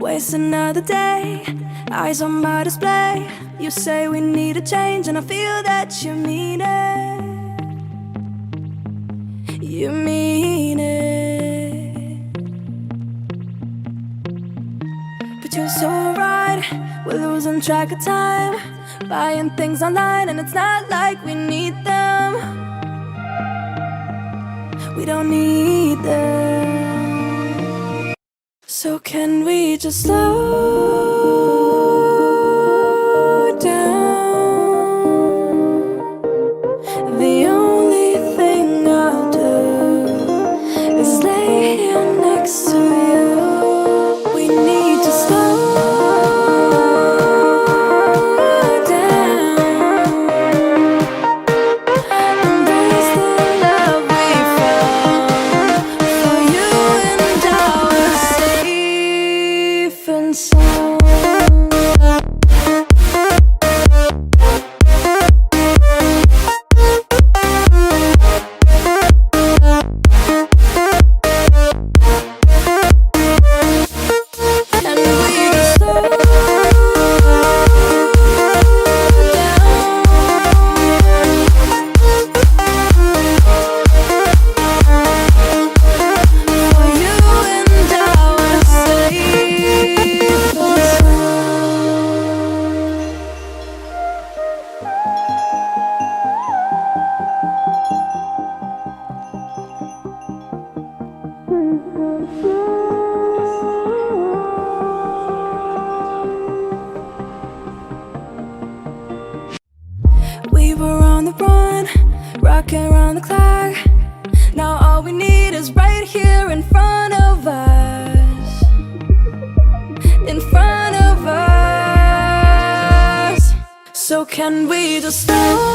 Waste another day, eyes on my display. You say we need a change, and I feel that you mean it. You mean it. But you're so right, we're losing track of time, buying things online, and it's not like we need them. We don't need them. So can we just slow down? The only thing I'll do is lay here next to you. We need to slow down. Embrace the love we found. For you and I were safe and sound. We were on the run, rocking around the clock. Now all we need is right here in front of us. In front of us. So can we just slow